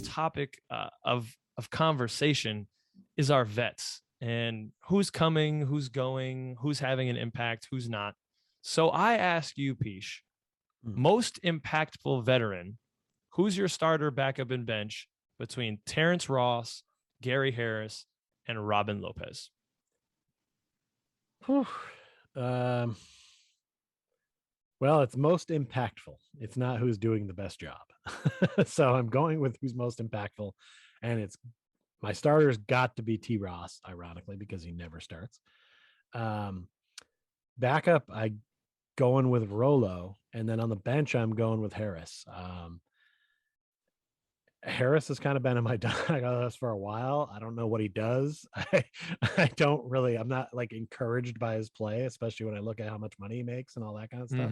topic of conversation is our vets and who's coming, who's going, who's having an impact, who's not. So I ask you, Pish, most impactful veteran, who's your starter, backup, and bench between Terrance Ross, Gary Harris, and Robin Lopez? Well, it's most impactful. It's not who's doing the best job. So I'm going with who's most impactful. And it's my starter's got to be T. Ross, ironically, because he never starts. Backup, I going with Rolo. And then on the bench, I'm going with Harris. Harris has kind of been in my doghouse for a while. I don't know what he does. I don't really, I'm not like encouraged by his play, especially when I look at how much money he makes and all that kind of stuff.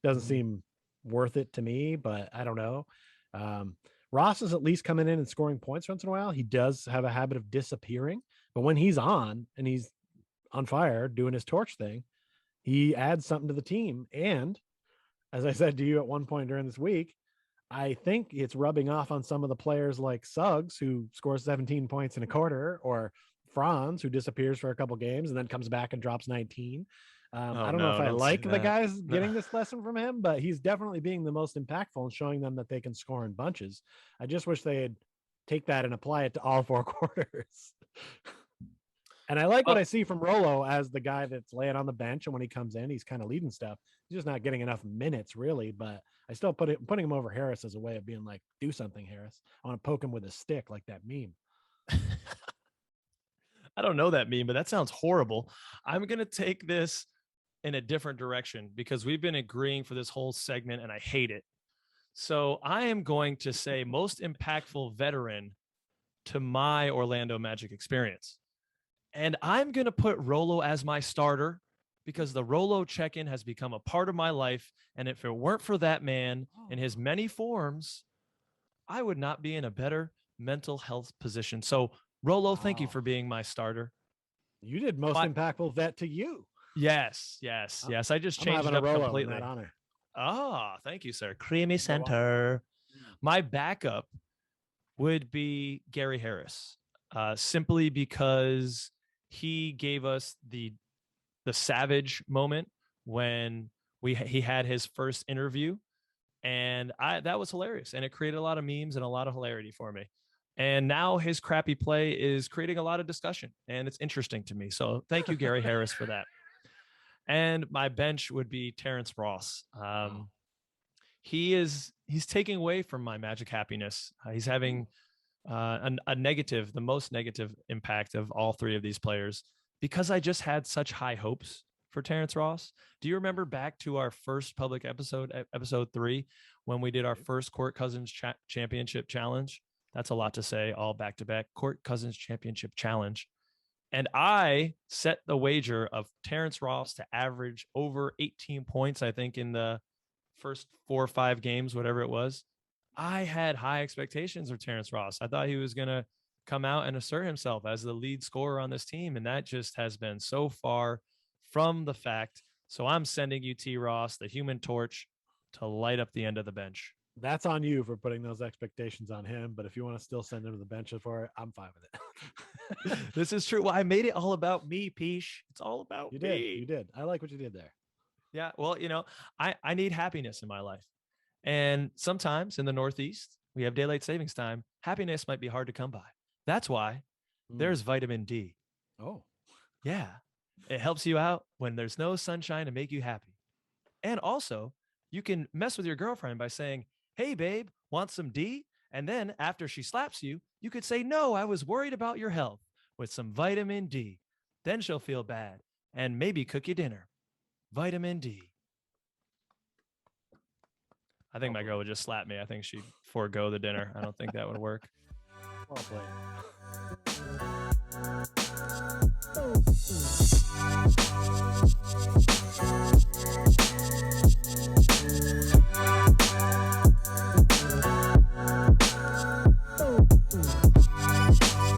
Doesn't seem worth it to me, but I don't know. Ross is at least coming in and scoring points once in a while. He does have a habit of disappearing, but when he's on and he's on fire doing his torch thing, he adds something to the team. And as I said to you at one point during this week, I think it's rubbing off on some of the players like Suggs, who scores 17 points in a quarter, or Franz, who disappears for a couple games and then comes back and drops 19. I don't know if I like the guys getting this lesson from him, but he's definitely being the most impactful and showing them that they can score in bunches. I just wish they'd take that and apply it to all four quarters. And I like what I see from Rolo as the guy that's laying on the bench. And when he comes in, he's kind of leading stuff. He's just not getting enough minutes, really. But I still putting him over Harris as a way of being like, do something, Harris. I want to poke him with a stick like that meme. I don't know that meme, but that sounds horrible. I'm going to take this in a different direction because we've been agreeing for this whole segment and I hate it. So I am going to say most impactful veteran to my Orlando Magic experience. And I'm going to put Rolo as my starter because the Rolo check-in has become a part of my life. And if it weren't for that man in his many forms, I would not be in a better mental health position. So Rolo, thank you for being my starter. You did most impactful vet to you. Yes. I just changed it up completely. Thank you, sir. Creamy center. My backup would be Gary Harris, simply because he gave us the savage moment when he had his first interview, and that was hilarious, and it created a lot of memes and a lot of hilarity for me. And now his crappy play is creating a lot of discussion, and it's interesting to me. So thank you, Gary Harris, for that. And my bench would be Terrance Ross. He's taking away from my Magic happiness. He's having the most negative impact of all three of these players because I just had such high hopes for Terrance Ross. Do you remember back to our first public episode 3, when we did our first Court Cousins Championship Challenge? That's a lot to say, all back-to-back Court Cousins Championship Challenge. And I set the wager of Terrance Ross to average over 18 points, I think, in the first 4 or 5 games, whatever it was. I had high expectations of Terrance Ross. I thought he was going to come out and assert himself as the lead scorer on this team. And that just has been so far from the fact. So I'm sending you, T. Ross, the Human Torch, to light up the end of the bench. That's on you for putting those expectations on him. But if you want to still send him to the bench for it, I'm fine with it. This is true. Well, I made it all about me, Pish. It's all about me. You did. I like what you did there. Yeah. Well, I need happiness in my life. And sometimes in the Northeast, we have daylight savings time. Happiness might be hard to come by. That's why there's vitamin D. Oh, yeah. It helps you out when there's no sunshine to make you happy. And also, you can mess with your girlfriend by saying, hey, babe, want some D? And then after she slaps you, you could say, no, I was worried about your health with some vitamin D. Then she'll feel bad and maybe cook you dinner. Vitamin D. I think my girl would just slap me. I think she'd forego the dinner. I don't think that would work. Well played.